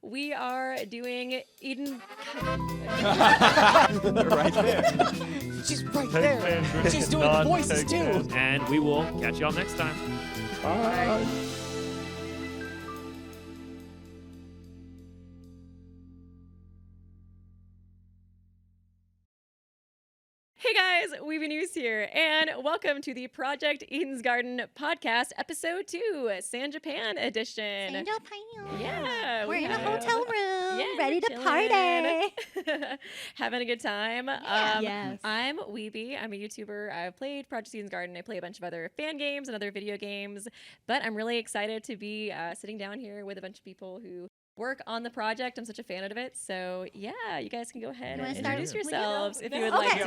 we are doing Eden. Right there. She's right there. She's doing the voices too. And we will catch y'all next time. Bye. Hey guys, Weeby News here, and welcome to the Project Eden's Garden podcast, episode 2, San Japan edition. San Japan. Yeah, We're in a have- hotel room, Yeah, ready to chilling. party. Having a good time. Yeah. Yes. I'm Weeby. I'm a YouTuber. I've played Project Eden's Garden. I play a bunch of other fan games and other video games, but I'm really excited to be sitting down here with a bunch of people who work on the project. I'm such a fan of it. So yeah, you guys can go ahead You and wanna start introduce with you? yourselves if you would Okay. like to.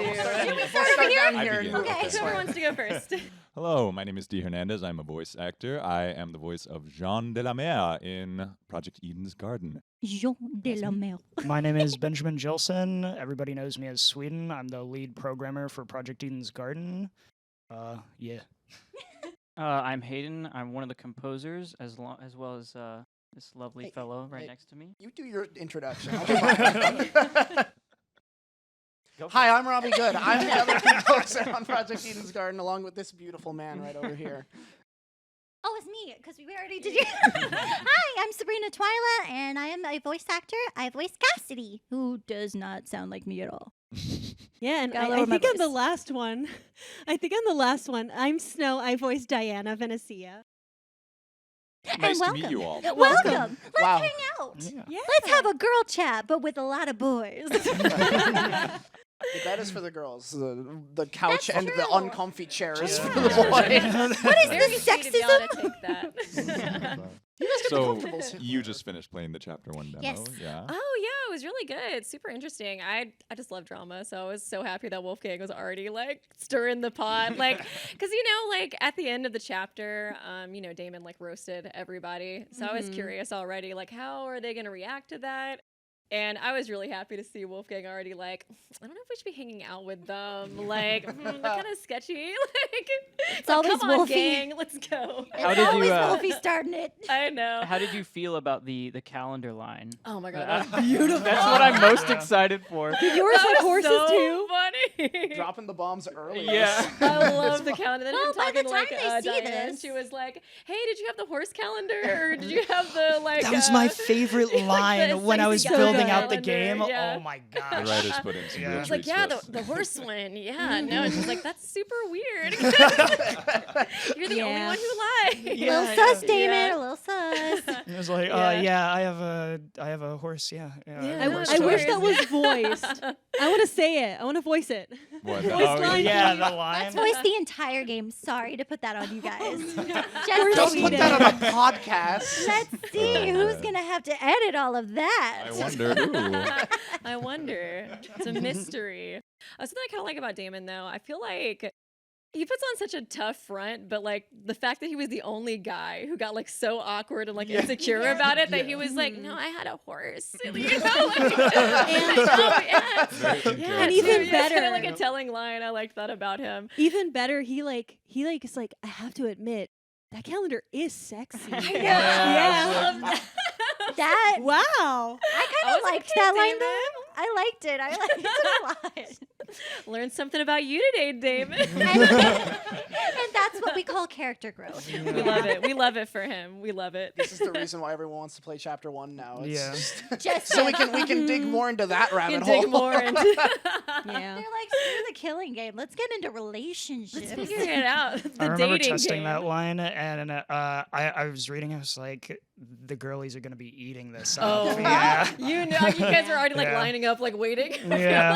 Should we We'll start over here? down I here. begin. Okay. Whoever wants to go first. Hello, my name is D. Hernandez. I'm a voice actor. I am the voice of Jean de la Mer in Project Eden's Garden. Jean de la Mer. My name is Benjamin Gilson. Everybody knows me as Sweden. I'm the lead programmer for Project Eden's Garden. Yeah. I'm Hayden. I'm one of the composers, as well as this lovely Hey, fellow right hey. next to me. You do your introduction. I'll do mine. Hi, I'm Robbie Good. I'm the other composer on Project Eden's Garden, along with this beautiful man right over here. Oh, it's me, because we already did you. Hi, I'm Sabrina Twyla, and I am a voice actor. I voice Cassidy, who does not sound like me at all. Yeah, and Gotta I lower my think I'm the voice. last one. I'm Snow. I voiced Diana Venecia. Nice to welcome. meet you all. Welcome. Let's Wow. hang out. Yeah. Let's have a girl chat, but with a lot of boys. The bed is for the girls. The couch That's and the true. uncomfy chair is Yeah. for the boys. What is Very this sweet of y'all to sexism? take that. So comfortables. you just finished playing the chapter 1 demo. Yes. Yeah. Oh yeah, it was really good. Super interesting. I just love drama, so I was so happy that Wolfgang was already like stirring the pot, like, because like at the end of the chapter, Damon like roasted everybody, so I was curious already, like how are they gonna react to that? And I was really happy to see Wolfgang already like, I don't know if we should be hanging out with them. Like, they're kind of sketchy. Like, It's always come on, Wolfie. gang, let's go. How It's did you, always uh, Wolfie starting it. I know. How did you feel about the calendar line? Oh my god, Uh, that's beautiful. That's what I'm most excited for. Yours That have was horses so too. funny. Dropping the bombs early. Yeah. I love the calendar. Then Well, I'm by the talking like time they see Diane. this- She was like, "Hey, did you have the horse calendar, or did you have the like?" That was my favorite like the line when I was sexy building guy out the calendar, game. yeah. Oh my The gosh. writers put in some Yeah. real I was like, treats "Yeah, for us. the horse one. Yeah, no." And she's like, "That's super weird. You're the only Yeah. one who lied." Yeah, little sus, yeah. Damon. Yeah. A little sus. It was like, Yeah. I have a horse. Yeah. Yeah, I no, voiced I it's it. wish that was hilarious. voiced. I want to say it. I want to voice it. What? Voice Oh, line, yeah, please. the line. Let's voice the entire game. Sorry to put that on you guys. We're Just Don't sweet put in that it. on a podcast. let's see who's gonna have to edit all of that. I wonder who. I wonder. It's a mystery. Something I kind of like about Damon, though, I feel like he puts on such a tough front, but like the fact that he was the only guy who got like so awkward and like insecure about it, that he was like, "No, I had a horse," you know, like, Very in yeah, And so, even yeah, it's kinda better- like a telling line. I liked that about him. Even better, he is like, I have to admit, that calendar is sexy. I know. Yeah. I love that. That Wow. I kind of was liked okay, that line Damon. though. I liked it. I liked it a lot. Learned something about you today, Damon. And that's what we call character growth. We love it. We love it for him. We love it. This is the reason why everyone wants to play chapter 1 now. It's Yeah. just Just so we can dig more into that We rabbit can hole. dig more into. Yeah. They're like, screw the killing game. Let's get into relationships. Let's figure it out. The I remember dating testing game. that line, and I was reading. I was like, the girlies are gonna be eating this Oh, up. Yeah. You know, you guys are already like Yeah. lining up, like waiting. I feel Yeah.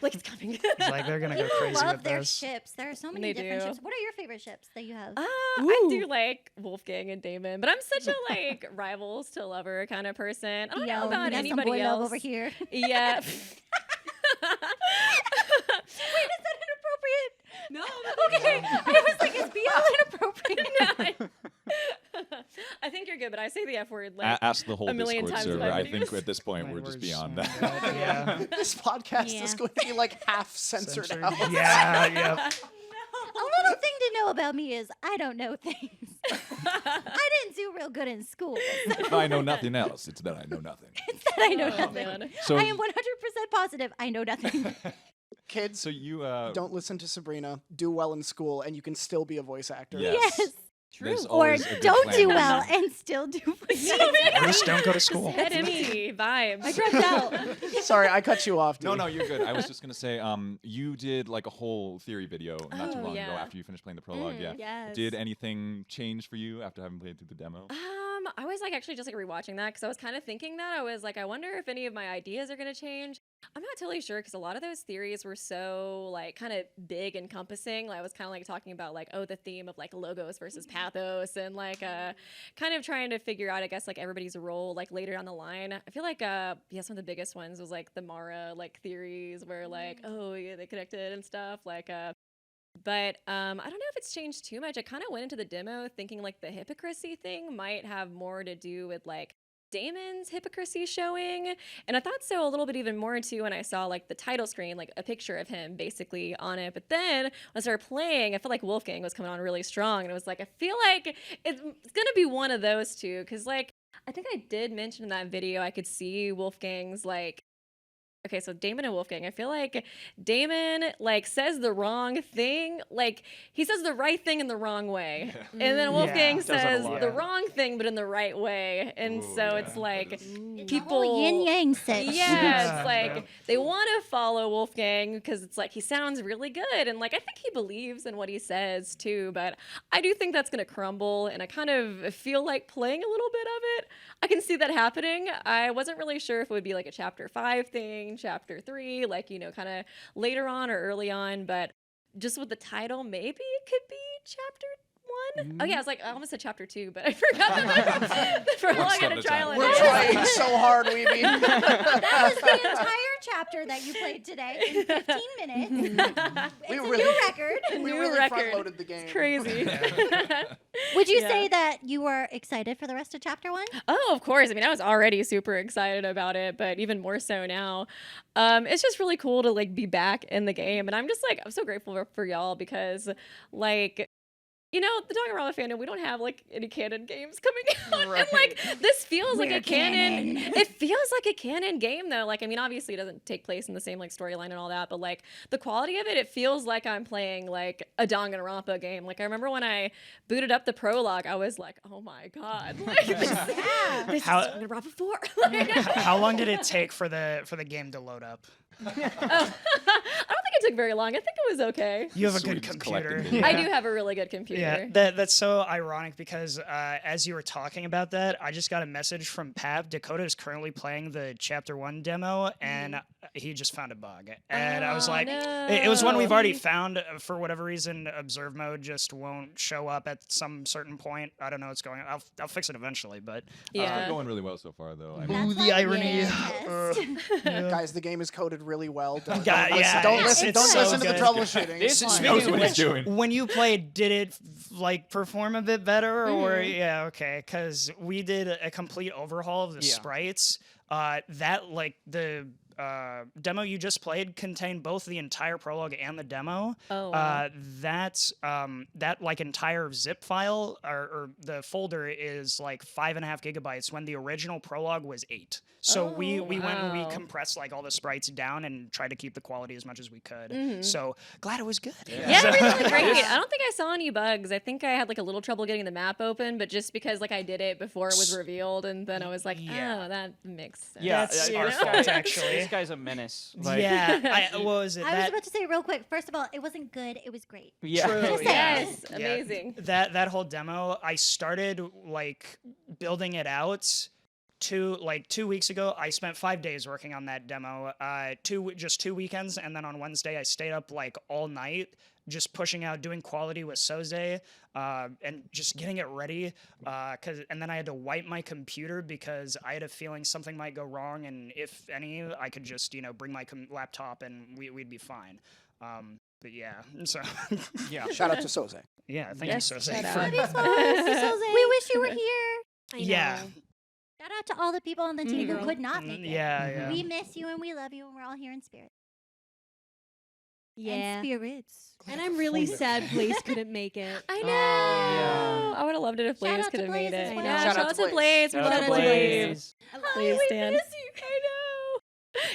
like it's coming. It's like they're gonna go People crazy love with their this. ships. There are so many They different do. ships. What are your favorite ships that you have? I do Ooh. like Wolfgang and Damon, but I'm such a like rivals to lover kind of person. I don't know about we got some anybody boy else. love over here. Yeah. Wait, is that inappropriate? No. Okay, I was like, is BL inappropriate? I think you're good, but I say the F word like Ask the whole a million Discord times in server. my I think videos. at this point My we're just words, beyond oh that. my God, yeah. This podcast Yeah. is going to be like half censored out. Yeah, yeah. A little thing to know about me is I don't know things. I didn't do real good in school. If I know nothing else, it's that I know nothing. It's that I know Oh, nothing. man. So I am 100% positive I know nothing. Kids, So you don't listen to Sabrina. Do well in school, and you can still be a voice actor. Yes. Yes. There's Or always a good don't plan do B. well and still do voice acting. Or just don't go to school. Head empty vibes. I dropped out. Sorry, I cut you off. No, Dee. no, you're good. I was just gonna say, you did like a whole theory video not too Oh, long ago yeah. after you finished playing the prologue. Yeah. Yes. Did anything change for you after having played through the demo? I was like actually just like rewatching that because I was kind of thinking that I was like, I wonder if any of my ideas are gonna change. I'm not totally sure because a lot of those theories were so like kind of big, encompassing. Like, I was kind of like talking about like, oh, the theme of like logos versus pathos, and like kind of trying to figure out, I guess, like everybody's role like later down the line. I feel like yes, one of the biggest ones was like the Mara like theories where like, oh yeah, they connected and stuff like but I don't know if it's changed too much. I kind of went into the demo thinking like the hypocrisy thing might have more to do with like Damon's hypocrisy showing. And I thought so a little bit even more too when I saw like the title screen, like a picture of him basically on it. But then when I started playing, I felt like Wolfgang was coming on really strong. And it was like, I feel like it's going to be one of those two. Cause like, I think I did mention in that video, I could see Wolfgang's like, okay, so Damon and Wolfgang, I feel like Damon like says the wrong thing. Like he says the right thing in the wrong way. And then Wolfgang Does that a says lot. the wrong thing but in the right way. And Ooh, so yeah. it's like It's a people whole yin yang sense. yeah, it's like Yeah. they want to follow Wolfgang because it's like he sounds really good and like I think he believes in what he says too, but I do think that's going to crumble and I kind of feel like playing a little bit of it. I can see that happening. I wasn't really sure if it would be like a chapter 5 thing, chapter 3, like, you know, kind of later on or early on, but just with the title, maybe it could be chapter 1. Oh yeah, I was like, I almost said chapter 2, but I forgot the prologue step and at a a trial time. and We're error. trying so hard, Weeby. That was the entire chapter that you played today in 15 minutes. It's We a really- new record. we New really record. front-loaded the game. It's crazy. Would you Yeah. say that you were excited for the rest of chapter 1? Oh, of course. I mean, I was already super excited about it, but even more so now. It's just really cool to like be back in the game, and I'm just like I'm so grateful for y'all because, like, you know, the Danganronpa fandom, we don't have like any canon games coming out, and like this feels like We're a canon. canon. It feels like a canon game though. Like, I mean, obviously it doesn't take place in the same like storyline and all that, but like the quality of it, it feels like I'm playing like a Danganronpa game. Like I remember when I booted up the prologue, I was like, oh my god, like this is How- Danganronpa 4. Like, How long did it take for the game to load up? oh, I don't think it took very long. I think it was okay. You have a Sweet, good just computer. collecting I do have a really good computer. Yeah, that's so ironic because as you were talking about that, I just got a message from Pap. Dakota is currently playing the Chapter 1 demo, and he just found a bug. And I was Oh, like, it was one we've no. already found. For whatever reason, observe mode just won't show up at some certain point. I don't know what's going on. I'll fix it eventually, but It's Yeah. been going really well so far, though. I mean, That's Ooh, the like irony. yes. Guys, the game is coded really well. Don't, Yeah, don't listen, yeah, don't it's- listen, it's don't so listen to the good. troubleshooting. This It's is fine. knows speaking what of he's which, doing. when you played, did it like perform a bit better, or Mhm. yeah, okay? Because we did a complete overhaul of the Yeah. sprites. That like the demo you just played contained both the entire prologue and the demo. Oh, wow. That like entire zip file or the folder is like 5.5 gigabytes when the original prologue was 8. So we Oh, went and we wow. compressed like all the sprites down and tried to keep the quality as much as we could. Mhm. So glad it was good. Yeah, everything looked great. I don't think I saw any bugs. I think I had like a little trouble getting the map open, but just because like I did it before it was revealed, and then I was like, Yeah. oh, that makes sense. yeah, That's you our know? fault, This actually. guy's a menace. Like, Yeah, what was it? I was That, about to say real quick. First of all, it wasn't good. It was great. yeah. True, Just yeah. saying. Yes, Yeah. amazing. that whole demo, I started like building it out 2 weeks ago. I spent 5 days working on that demo. 2 weekends, and then on Wednesday I stayed up like all night just pushing out, doing quality with Soze, and just getting it ready. And then I had to wipe my computer because I had a feeling something might go wrong, and if any, I could just bring my laptop and we'd be fine. But yeah, so Yeah. Shout out to Soze. yeah, thank Yes, you, Soze. shout for- out. We wish you were here. Yeah. Shout out to all the people on the team who could not make it. Yeah, yeah. We miss you and we love you and we're all here in spirit. Yeah. And spirits. And I'm really sad Blaze couldn't make it. I know. Yeah. I would have loved it if Shout Blaze out could to have made Blaze as it. well. Yeah, Shout shout out out to to Blaze. We Shout out love to Blaze. Blaze. Blaze Stan. I know.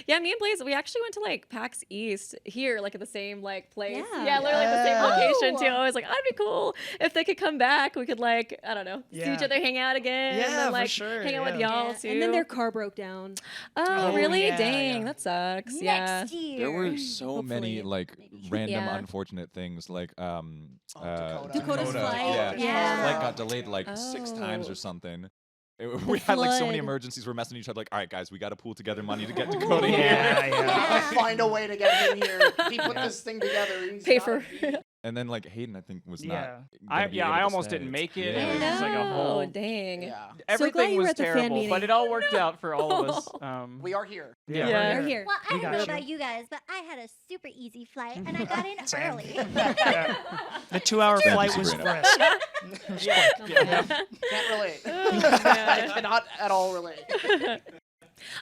Yeah, me and Blaze, we actually went to like PAX East here, like at the same like place. Yeah. Yeah, literally the same Yeah. location too. Oh. I was like, that'd be cool if they could come back. We could like, I don't know, see Yeah. each other, hang out again, and Yeah, then for like sure, hang out with yeah. y'all too. And then their car broke down. oh, Oh, really? yeah, Dang, yeah. that sucks. Yeah. Next year. There were so many Hopefully. like Maybe. random Yeah. unfortunate things, like Dakota. Dakota's flight. Dakota's Yeah. His flight got delayed like 6 times Oh. or something. We had like so many flood. emergencies. We're messing each other like, all right, guys, we got to pool together money to get Dakota here. Yeah, yeah. Yeah. Find a way to get him here. He put this thing together. He's Pay gotta for. be- And then like Hayden, I think, was Yeah. not. gonna be able I to almost stay. didn't make it. Yeah. It was like a whole. Oh, dang. Yeah. Everything glad you were was at the fan terrible, but meeting. it all worked out for all of us. We are here. Yeah. Yeah. We're here. Well, I We don't got know you. about you guys, but I had a super easy flight and I got in Same. early. Yeah. The 2-hour Thank you, flight was Sabrina. brisk. Can't relate. I cannot at all relate.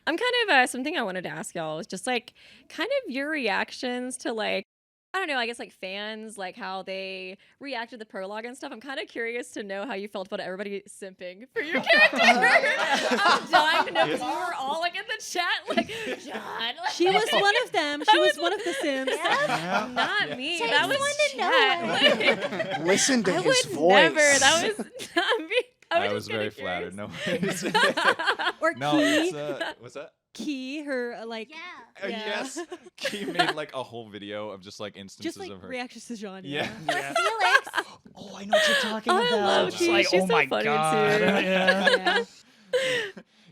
I'm kind of something I wanted to ask y'all is just like kind of your reactions to like I don't know, I guess like fans, like how they reacted to the prologue and stuff. I'm kind of curious to know how you felt about everybody simping for your character. I'm dying to know because we were all like in the chat, like John. Like, She was one of them. She was one of the Sims. Yeah. not me. Takes That was one to know chat. one. Listen to I his would voice. never. That was not me. I just was very kinda flattered. curious. No worries. Or no, Key. it's what's that? Key, her like Yeah. Yeah. Yes. Key made like a whole video of just like instances just like of her. reactions to Jean. Yeah. Yeah. Felix. Oh, I know what you're talking Oh, I about. love It's Key. like, She's oh so my funny, god. too. Yeah. Yeah.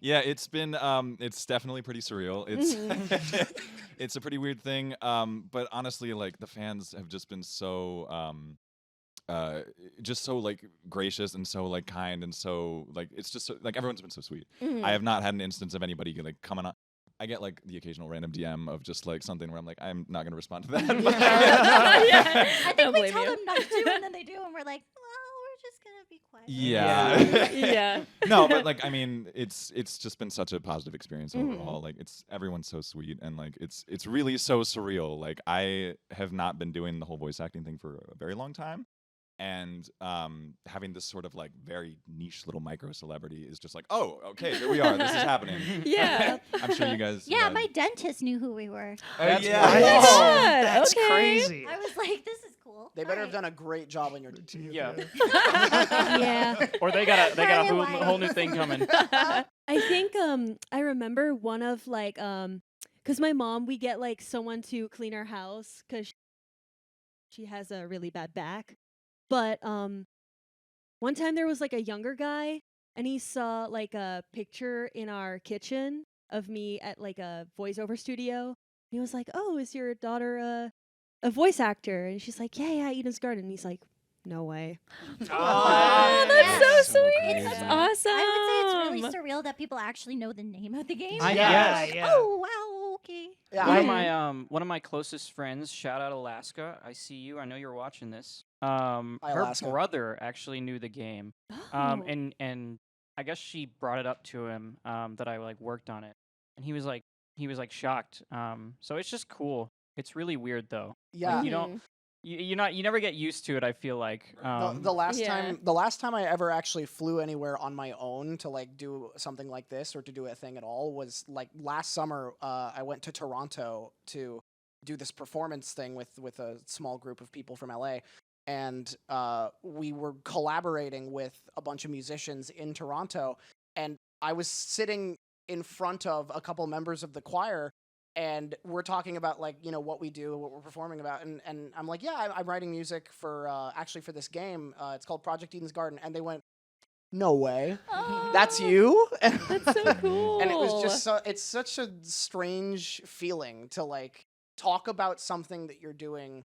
Yeah, it's been it's definitely pretty surreal. It's Mm-hmm. it's a pretty weird thing. But honestly, like the fans have just been so just so like gracious and so like kind and so like it's just so, like everyone's been so sweet. Mhm. I have not had an instance of anybody like coming on. I get like the occasional random DM of just like something where I'm like, I'm not gonna respond to that. but- Yeah. I Don't think we blame tell you. them not to, and then they do, and we're like, well, we're just gonna be quiet. Yeah. Yeah. No, but like I mean, it's just been such a positive experience Mhm. overall. Like it's everyone's so sweet and like it's really so surreal. Like I have not been doing the whole voice acting thing for a very long time. And having this sort of like very niche little micro celebrity is just like, oh, okay, here we are. This is happening. Yeah. I'm sure you guys. Yeah, my dentist knew who we were. That's Yeah. Oh my Wow. God, That's okay. crazy. I was like, this is cool. They better have Alright. done a great job on your. Yeah. Yeah. Or they got a Friday whole, Light. whole new thing coming. I think I remember one of like cuz my mom we get like someone to clean our house cuz she has a really bad back. But one time there was like a younger guy and he saw like a picture in our kitchen of me at like a voiceover studio. He was like, "Oh, is your daughter a voice actor?" And she's like, "Yeah, Eden's Garden." And he's like, "No way." Oh, that's Yeah. so So sweet. crazy. That's awesome. I would say it's really surreal that people actually know the name of the game. I- Yeah, Yes. yeah. Oh wow, okay. Yeah, One of my closest friends, shout out Alaska. I see you. I know you're watching this. Her Alaska. brother actually knew the game. Oh. And I guess she brought it up to him that I like worked on it, and he was like shocked. So it's just cool. It's really weird though. yeah. You don't you never get used to it. I feel like The last Yeah. time I ever actually flew anywhere on my own to like do something like this or to do a thing at all was like last summer. I went to Toronto to do this performance thing with a small group of people from LA, and we were collaborating with a bunch of musicians in Toronto, and I was sitting in front of a couple members of the choir. And we're talking about like, you know, what we do, what we're performing about. And I'm like, yeah, I'm writing music for actually for this game. It's called Project Eden's Garden. And they went, no way. Oh, That's you? That's so cool. And it was just it's such a strange feeling to like talk about something that you're doing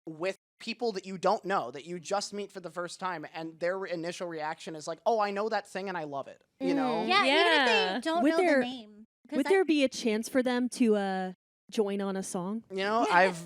with people that you don't know, that you just meet for the first time. And their initial reaction is like, oh, I know that thing and I love it. You know? Yeah, even if Yeah. they don't Would know there- the name. 'Cause Would there be a chance for them to join on a song? You know, I've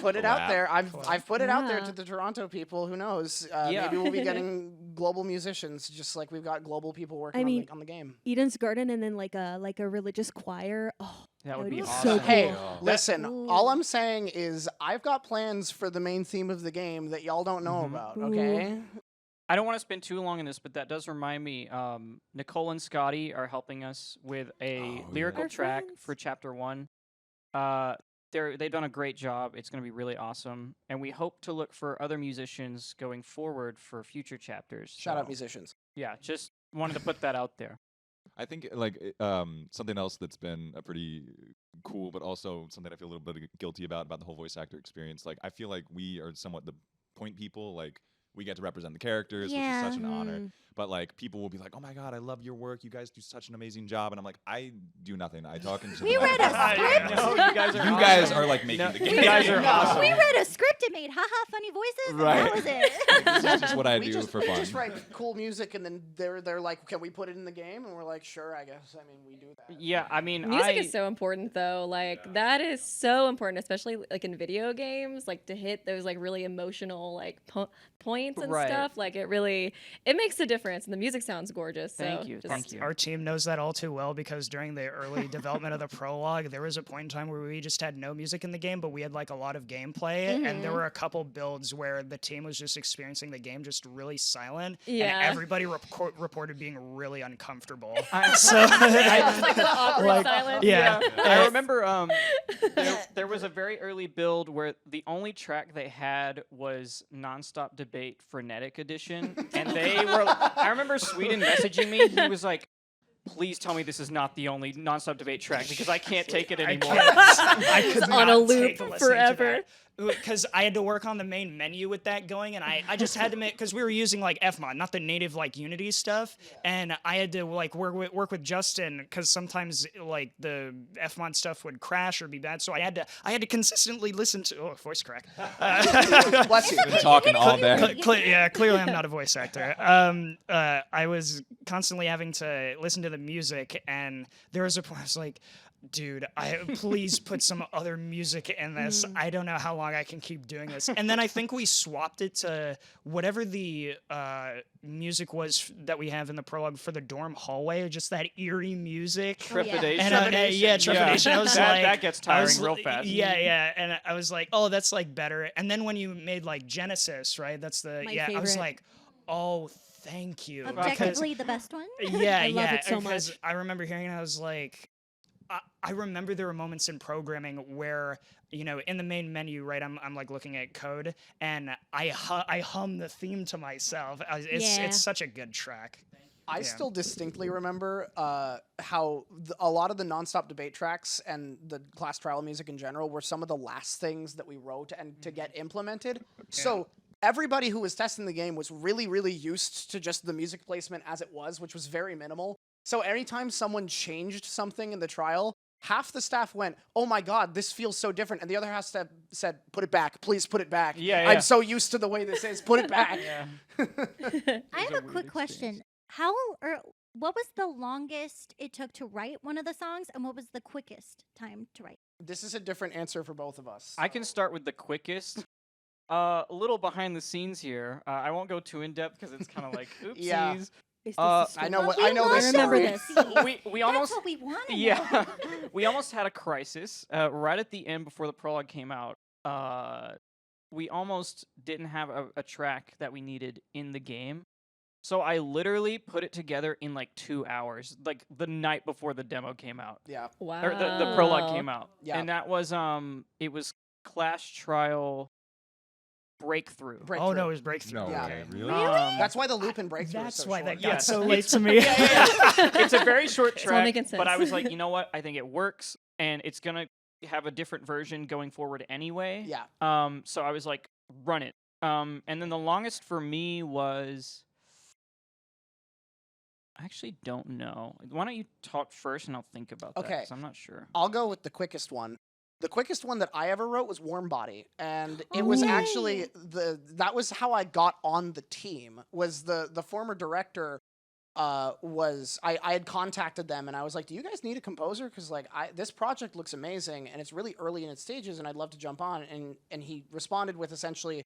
put it out Wow. there. I've put it out there Yeah. to the Toronto people. Who knows? Yeah. Maybe we'll be getting global musicians, just like we've got global people working I mean, on the game. Eden's Garden and then like a religious choir. Oh, That would would be be so awesome. cool. Hey, Oh. listen, Ooh. all I'm saying is I've got plans for the main theme of the game that y'all don't know Mhm. about, Ooh. okay? I don't want to spend too long on this, but that does remind me. Nicole and Scotty are helping us with a Oh, lyrical yeah. track Our friends. for Chapter 1. They've done a great job. It's going to be really awesome, and we hope to look for other musicians going forward for future chapters. Shout out so, musicians. Yeah, just wanted to put that out there. I think something else that's been a pretty cool, but also something I feel a little bit guilty about the whole voice actor experience. Like I feel like we are somewhat the point people. Like we get to represent the characters, which is such an honor. Mhm. But like people will be like, "Oh my god, I love your work. You guys do such an amazing job." And I'm like, I do nothing. I talk into We the read a microphone. script. No, you guys are You awesome. guys are like making No, the you game. guys are No. awesome. We read a script and made haha funny voices, and Right. that was it. This is just what I we do just, for we fun. just write cool music, and then they're like, "Can we put it in the game?" And we're like, "Sure, I guess." I mean, we do that. Yeah, I mean, Music is so important though. Like that is so important, especially like in video games, like to hit those like really emotional like points and Right. stuff. Like it makes a difference, and the music sounds gorgeous. Thank so you, just- thank you. Our team knows that all too well because during the early development of the prologue, there was a point in time where we just had no music in the game, but we had like a lot of gameplay, and there were a couple builds where the team was just experiencing the game just really silent, Yeah. and everybody reported being really uncomfortable. So It's like the awkward Like, silence. yeah. I remember there was a very early build where the only track they had was Nonstop Debate Frenetic Edition, and they were. I remember Sweden messaging me. He was like, "Please tell me this is not the only Nonstop Debate track because I can't take it anymore." I could on not a loop take listening to forever. that. Because I had to work on the main menu with that going, and I just had to make, because we were using like Fmod, not the native like Unity stuff, and I had to like work with Justin because sometimes like the Fmod stuff would crash or be bad, so I had to consistently listen to voice crack. Bless you. Been talking all day. Clearly I'm not a voice actor. I was constantly having to listen to the music, and there was a point I was like, dude, please put some other music in this. I don't know how long I can keep doing this. And then I think we swapped it to whatever the music was that we have in the prologue for the dorm hallway, just that eerie music. Trepidation. And yeah, trepidation. I was that, like, that gets I was tiring real li- fast. Yeah. And I was like, oh, that's like better. And then when you made like Genesis, right? That's the My I was favorite. like, oh, thank you. Because- Objectively, the best one. yeah, I love yeah. it so because much. I remember hearing it, I was like, I remember there were moments in programming where, in the main menu, right, I'm like looking at code, and I hum the theme to myself. Yeah. It's such a good track. I Yeah. still distinctly remember how a lot of the nonstop debate tracks and the class trial music in general were some of the last things that we wrote and to get implemented. So everybody who was testing the game was really, really used to just the music placement as it was, which was very minimal. So anytime someone changed something in the trial, half the staff went, "Oh my god, this feels so different," and the other half said, "Put it back, please put it back. Yeah. I'm so used to the way this is. Put it back." Yeah. I have a a quick weird question. What was the longest it took to write one of the songs, and what was the quickest time to write? This is a different answer for both of us. I can start with the quickest. A little behind the scenes here. I won't go too in depth because it's kind of like oopsies. Yeah. Is this Uh, the I know story? what We I know want this I remember story. this. we That's almost what we want. yeah we almost had a crisis right at the end before the prologue came out. We almost didn't have a track that we needed in the game, so I literally put it together in like 2 hours, like the night before the demo came out, Yeah. Wow. or the prologue came out. Yeah. And that was it was Clash Trial Breakthrough. Oh no, it was breakthrough. No Yeah. way, really? That's why the loop and breakthrough is That's so why short. that got Yes. so late It's- to me. yeah. It's a very short all track, making but I sense. was like, you know what? I think it works, and it's gonna have a different version going forward anyway. Yeah. So I was like, run it. And then the longest for me was, I actually don't know. Why don't you talk first, and I'll think about that. Okay. 'Cause I'm not sure. I'll go with the quickest one. The quickest one that I ever wrote was Warm Body, and it was Yay. actually that was how I got on the team. Was the former director was I had contacted them and I was like, "Do you guys need a composer? Because like this project looks amazing and it's really early in its stages and I'd love to jump on." And he responded with essentially,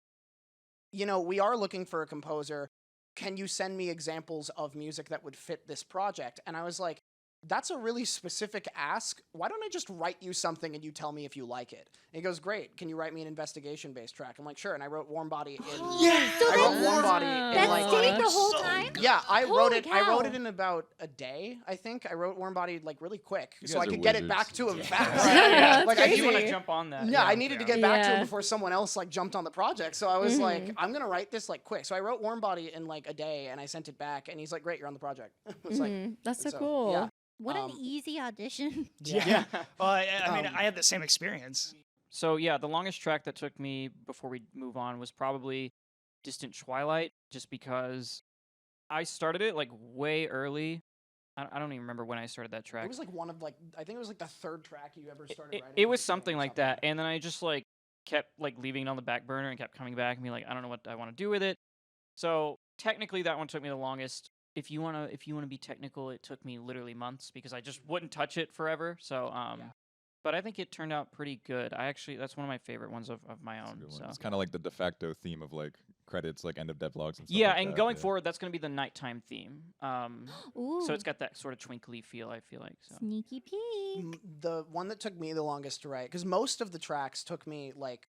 "We are looking for a composer. Can you send me examples of music that would fit this project?" And I was like, that's a really specific ask. Why don't I just write you something and you tell me if you like it? And he goes, great. Can you write me an investigation-based track? I'm like, sure. And I wrote Warm Body in. So I wrote that's- Warm Body in That like. stayed the whole time? Yeah, I wrote it. I wrote cow. it in about a day. I think I wrote Warm Body like really quick, You so guys I are could get it wizards. back to him Yeah. fast. Yeah, like that's I You want to crazy. jump on that? Yeah, I needed to get back to him Yeah. before someone else like jumped on the project. So I was like, I'm gonna write this like quick. So I wrote Warm Body in like a day, and I sent it back, and he's like, great, you're on the project. It was like, That's so and cool. Yeah. What an Um, easy audition. Yeah. Well, I mean, Um, I had the same experience. So yeah, the longest track that took me before we move on was probably Distant Twilight, just because I started it like way early. I don't even remember when I started that track. It was like one of like I think it was like the third track you ever started It, writing. it for was the show or something like that, and then I just like kept like leaving it on the back burner and kept coming back and being like, I don't know what I want to do with it. So technically, that one took me the longest. If you wanna be technical, it took me literally months because I just wouldn't touch it forever. So but I think it turned out pretty good. That's one of my favorite ones of my That's a own. good one. So It's kind of like the de facto theme of like credits, like end of devlogs and stuff. yeah, like and that, going yeah. forward, that's gonna be the nighttime theme. Ooh. So it's got that sort of twinkly feel. I feel like so. Sneaky peek. The one that took me the longest to write, because most of the tracks took me like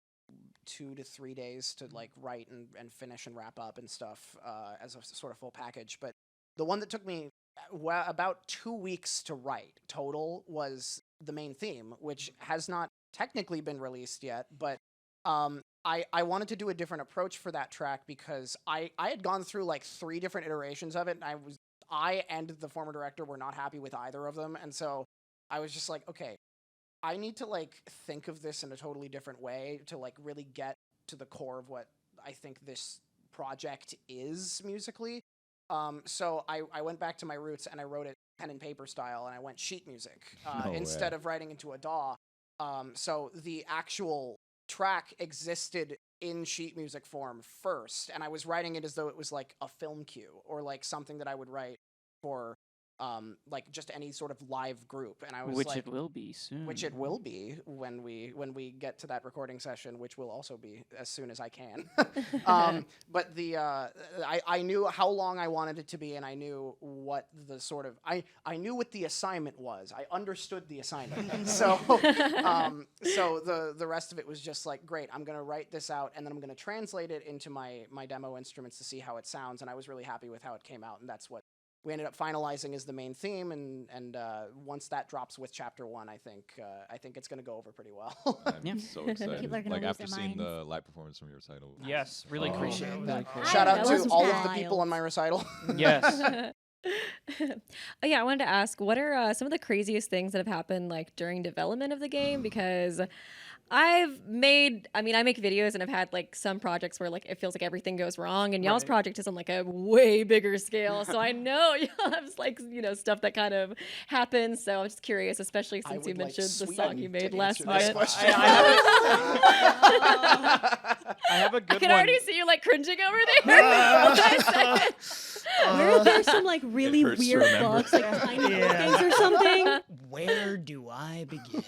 2 to 3 days to like write and finish and wrap up and stuff as a sort of full package. But the one that took me about 2 weeks to write total was the main theme, which has not technically been released yet, but I wanted to do a different approach for that track because I had gone through like 3 different iterations of it, and I and the former director were not happy with either of them, and so I was just like, okay, I need to like think of this in a totally different way to like really get to the core of what I think this project is musically. So I went back to my roots and I wrote it pen and paper style, and I went sheet music No instead way. of writing into a DAW. So the actual track existed in sheet music form first, and I was writing it as though it was like a film cue or like something that I would write for like just any sort of live group. And I was Which like, it will be soon. which it will be when we get to that recording session, which will also be as soon as I can. But the I knew how long I wanted it to be, and I knew what the sort of I knew what the assignment was. I understood the assignment. So the rest of it was just like, great, I'm gonna write this out, and then I'm gonna translate it into my demo instruments to see how it sounds. And I was really happy with how it came out, and that's what we ended up finalizing as the main theme, and once that drops with chapter 1, I think it's gonna go over pretty well. I'm Yeah. so excited. People are gonna Like lose after their seeing minds. the live performance from your recital. Yes, really Oh. appreciate it. Really cool. Shout out That to was all of the people wild. on my recital. Yes. Oh, yeah, I wanted to ask, what are some of the craziest things that have happened like during development of the game? Because I make videos and I've had like some projects where like it feels like everything goes wrong, and y'all's Right. project is on like a way bigger scale. So I know y'all have like stuff that kind of happens. So I'm just curious, especially I since you would like mentioned the Sweden song you to made last answer this minute. question. I have a good I can one. already see you like cringing over there. What I said. Were there some like really hurts to weird remember. bugs, like tiny Yeah. things or something? Where do I begin?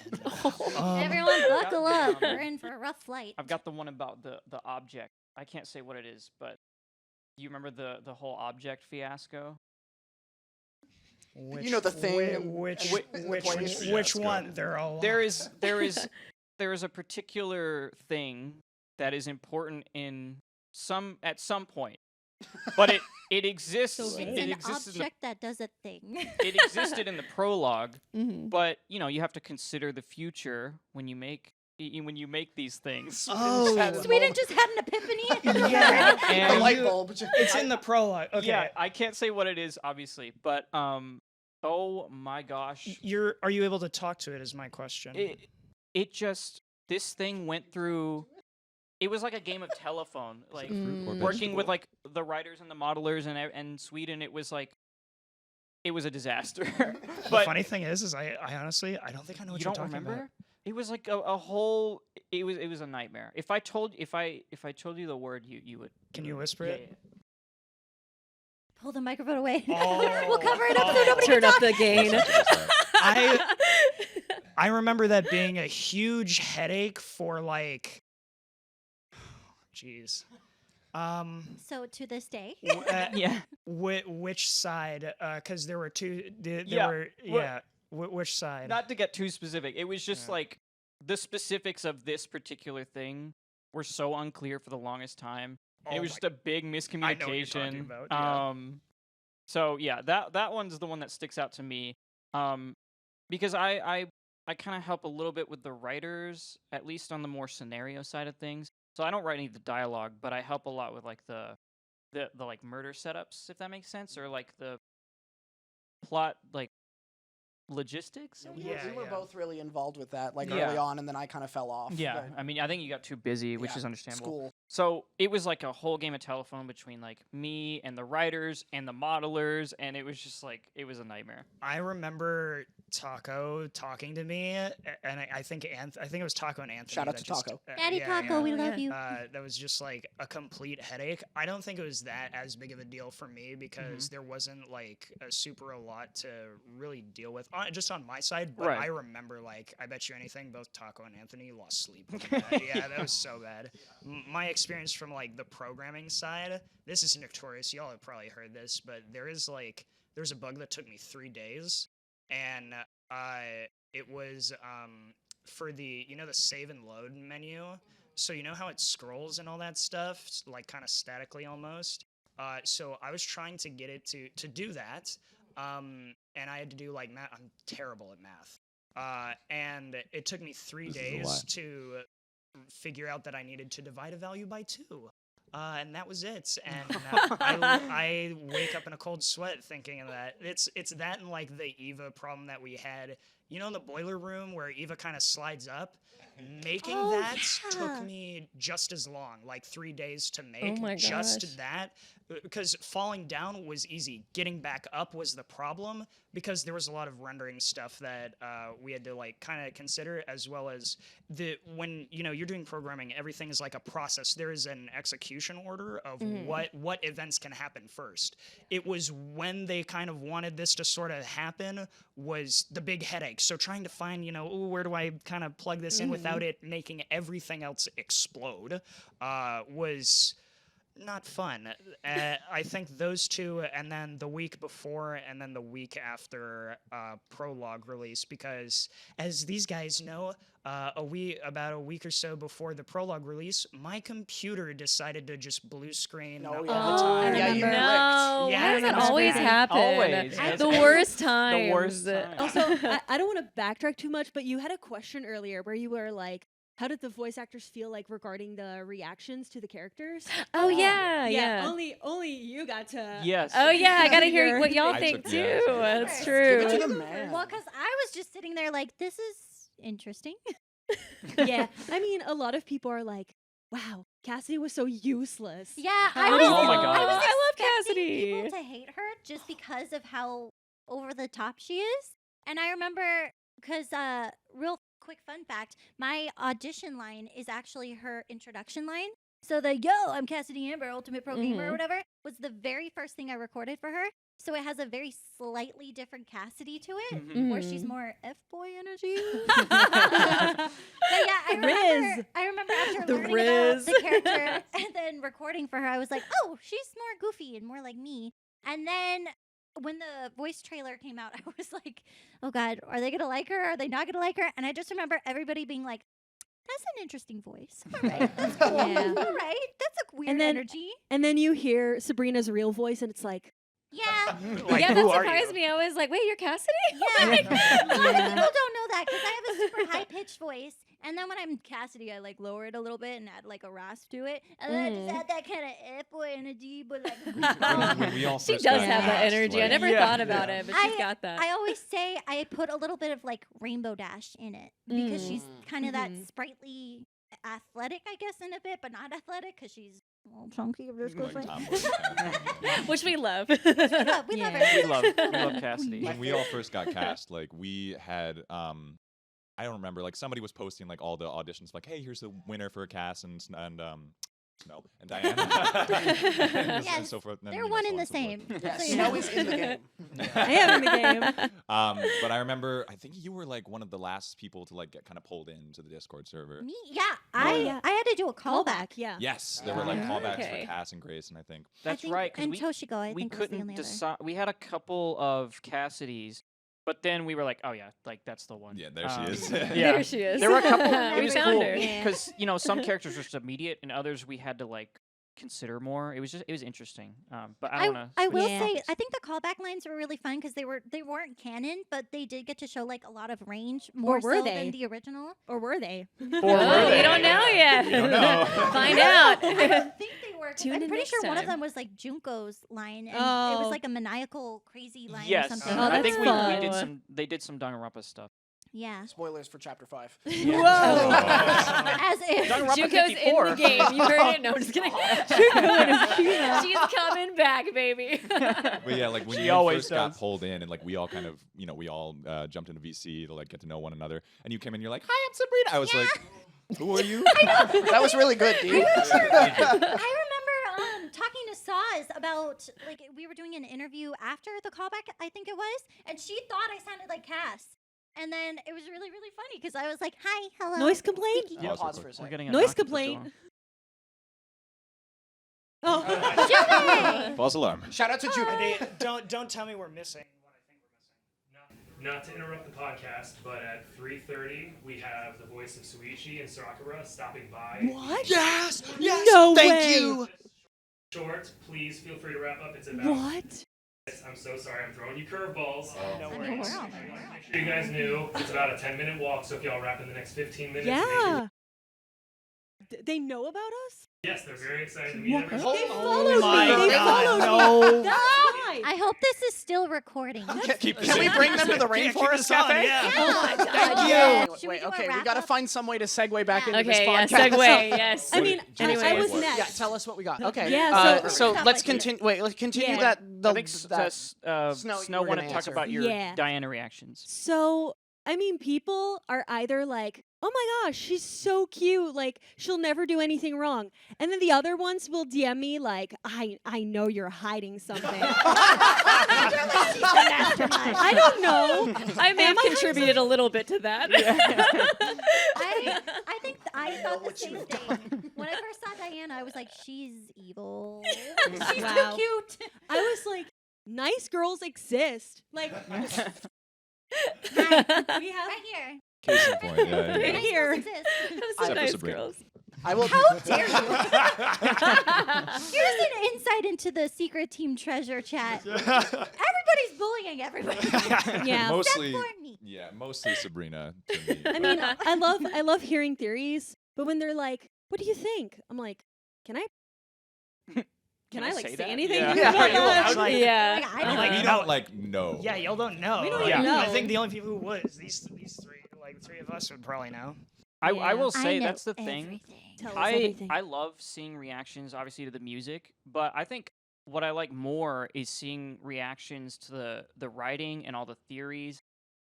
Everyone buckle up. down. We're in for a rough flight. I've got the one about the object. I can't say what it is, but you remember the whole object fiasco? You know, the thing and- Which and the place. which one? They're all. There is a particular thing that is important at some point, but it exists. So vague. It It's an exists in the, object that does a thing. it existed in the prologue, Mhm. but you have to consider the future when you make these things. Oh. Sweden just had an epiphany. Yeah. A And light you- bulb. It's in the prologue. Okay. yeah, I can't say what it is, obviously, but oh my gosh, Are you able to talk to it? Is my question. this thing went through. It was like a game of telephone, like Fruit or working with vegetable? like the writers and the modelers and Sweden. It was a disaster. The But funny thing is I honestly I don't think I know what you you're don't talking remember? about. It was like a whole. It was a nightmare. If I told you the word, you would. Can you whisper Yeah, it? Pull the microphone away. Oh. We'll cover it up so nobody Turn can up talk. the gain. I remember that being a huge headache for like, jeez. So to this day. Yeah. Which side? Because there were two. There Yeah, were. well- Yeah. Which side? Not to get too specific, it was just Yeah. like the specifics of this particular thing were so unclear for the longest time. And it Oh was my- just a big I know what you're talking miscommunication. about, yeah. So yeah, that one's the one that sticks out to me. Because I kind of help a little bit with the writers, at least on the more scenario side of things. So I don't write any of the dialogue, but I help a lot with like the like murder setups, if that makes sense, or like the plot like logistics. I We guess? were yeah. both really involved with that, like Yeah. early on, and then I kind of fell off. Yeah, but- I mean, I think you got too busy, which Yeah, is understandable. School. So it was like a whole game of telephone between like me and the writers and the modelers, and it was just like it was a nightmare. I remember Taco talking to me, and I think it was Taco and Anthony. Shout out that to just, Taco. Daddy yeah, Taco, yeah. we Oh, love yeah. you. That was just like a complete headache. I don't think it was that as big of a deal for me because there wasn't like a super a lot to really deal with just on my side. But Right. I remember like I bet you anything, both Taco and Anthony lost sleep. Over that. Yeah, that was so bad. My experience from like the programming side, this is notorious. Y'all have probably heard this, but there's a bug that took me 3 days, and it was for the the save and load menu. So you know how it scrolls and all that stuff, like kind of statically almost. So I was trying to get it to do that, and I had to do like math. I'm terrible at math, and it took me 3 This is a days lie. to figure out that I needed to divide a value by 2. And that was it. And I wake up in a cold sweat thinking of that. It's that and like the Eva problem that we had. You know, in the boiler room where Eva kind of slides up. Making Oh, that yeah. took me just as long, like 3 days to make. Oh my just gosh. that, because falling down was easy. Getting back up was the problem because there was a lot of rendering stuff that we had to like kind of consider, as well as when you're doing programming, everything is like a process. There is an execution order of what events can happen first. It was when they kind of wanted this to sort of happen was the big headache. So trying to find ooh, where do I kind of plug this in without it making everything else explode was not fun. I think those two, and then the week before, and then the week after prologue release, because as these guys know, about a week or so before the prologue release, my computer decided to just blue screen Oh, all yeah. the time. Yeah, you no. Yeah, Why does that it's always bad. happen? Always. The worst time. The worst time. Also, I don't want to backtrack too much, but you had a question earlier where you were like, how did the voice actors feel like regarding the reactions to the characters? Oh yeah. Only you got to. Yes. Oh yeah, I gotta hear what y'all I think took- too. yeah, I took- That's Give true. Give it to the man. Well, because I was just sitting there like, this is interesting. Yeah, I mean, a lot of people are like, "Wow, Cassidy was so useless." Yeah, How I was. did- Oh my I God. was I love expecting Cassidy. people to hate her just because of how over the top she is. And I remember because real quick fun fact, my audition line is actually her introduction line. So the "Yo, I'm Cassidy Amber, Ultimate Pro Gamer" or whatever was the very first thing I recorded for her. So it has a very slightly different Cassidy to it, Mhm. where she's Mhm. more F-boy energy. But yeah, Riz. I remember after The learning Riz. about the character and then recording for her, I was like, oh, she's more goofy and more like me. And then when the voice trailer came out, I was like, oh God, are they gonna like her? Are they not gonna like her? And I just remember everybody being like, that's an interesting voice. All right, that's cool. Yeah. All right, that's a weird then- energy. And then you hear Sabrina's real voice, and it's like, Yeah. Like, yeah, who that are surprised you? me. I was like, wait, you're Cassidy? Yeah. Like- A lot of Yeah. people don't know that because I have a super high pitched voice, and then when I'm Cassidy, I like lower it a little bit and add like a rasp to it, and then I just add that kind of F-boy energy, but like. When we all She first does got have that cast, energy. I like- never Yeah. thought about Yeah. it, but she's got that. I always say I put a little bit of like Rainbow Dash in it because she's kind of that Mhm. sprightly, athletic, I guess, in a bit, but not athletic because she's a little chunky. Of this Like goes tomboy kind of. Which we love. We love Yeah. her. We love Cassidy. When we all first got cast, like we had I don't remember, like somebody was posting like all the auditions, like, hey, here's the winner for a cast, and Snow and Diana, and Yes, so forth. And, they're you know, one so and on the and so forth. same. Yeah, just so you Snow know. is in the game. I am in the game. But I remember, I think you were like one of the last people to like get kind of pulled into the Discord server. Me, yeah, yeah. I had to do a callback. Yeah. Yes, there were like Ah. callbacks Okay. for Cass and Grace, and I think. That's think, right. 'Cause and we, Toshiko, I we think was the couldn't only other. decide. We had a couple of Cassidy's, but then we were like, oh yeah, like that's the one. Yeah, there she is. Yeah. There she is. There were a couple. We It was found cool her. Yeah. because some characters were just immediate, and others we had to like consider more. It was interesting. But I don't want to. I will Yeah. say I think the callback lines were really fun because they weren't canon, but they did get to show like a lot of range more were so they? than the original. Or were they? Or Oh, were we they? don't know yet. We don't know. Find out. I don't think they were. 'Cause Tune I'm in pretty next sure one of time. them was like Junko's line, and it Oh. was like a maniacal, crazy line Yes, or something. Oh, I that's think we fun. did some. They did some Danganronpa stuff. Yeah. Spoilers for chapter 5. Whoa. As if. Danganronpa Junko's in 54. the game. You heard it? No, I'm just kidding. She's coming back, baby. But yeah, like when She you always first got does. pulled in, and like we all kind of, we all jumped into VC to like get to know one another, and you came in, you're like, "Hi, I'm Sabrina." I was like, "Who are you?" That was really good, dude. I remember talking to Saz about like we were doing an interview after the callback, I think it was, and she thought I sounded like Cass. And then it was really, really funny because I was like, "Hi, hello." Noise complaint? Squeaky. Yeah, Pause pause real for a quick. We're second. getting a Noise knock at the complaint. door. Oh. Junpei! False alarm. Shout out to Jupiter. Don't tell me we're missing what I think we're missing. Not to interrupt the podcast, but at 3:30 we have the voice of Suichi and Sakura stopping by. What? Yes! No Thank way. you! Short, please feel free to wrap up. It's about. What? I'm so sorry, I'm throwing you curveballs. No I mean, worries. we're on. Make sure you guys knew it's about a 10-minute walk, so if y'all wrap in the next 15 minutes. make sure- Yeah. They know about us? Yes, they're very excited to meet What? everyone. They Oh followed my me. They God, followed no. me. That's why. I hope this is still recording. Keep Can we bring them to the Yeah, keep Rainforest this on, Cafe? yeah. Oh my God. Thank you. Yes. Should we Wait, do a okay, we wrap gotta up? find some way to segue back into this Okay, yeah, podcast. segue, yes. I mean, Anyways. I was Yeah, next. Yeah, tell us what we got. Okay. Yeah, so so- let's continue. Wait, let's continue Yeah. that. I think that Snow Snow, you were wanted gonna to talk answer. about your Yeah. Diana reactions. So, I mean, people are either like, "Oh my gosh, she's so cute. Like, she'll never do anything wrong." And then the other ones will DM me like, I know you're hiding something." I don't know. I may have Am I contributed a little bit to that. I think I thought the what same you've thing. When I first saw Diana, I was like, "She's evil. She's Wow. too cute." I was like, nice girls exist. Like, we have Right here. Case in point. Yeah, Right yeah. Nice here. girls exist. So Except for nice, Sabrina. girls. I will. How dare you? Here's an insight into the secret team treasure chat. Everybody's bullying everybody. yeah. Mostly, Except for me. yeah, mostly Sabrina to me. I but- mean, I love hearing theories, but when they're like, "What do you think?" I'm like, "Can I like say that? anything?" Yeah. Yeah. Are you allowed to? Yeah. Like, I I'm don't like, we you know. don't like know. Yeah, y'all don't know. We don't yeah. even know. I think the only people who would is these three, like the three of us would probably know. I Yeah. will I say know that's the thing. everything. Tell us I everything. I love seeing reactions, obviously, to the music, but I think what I like more is seeing reactions to the writing and all the theories.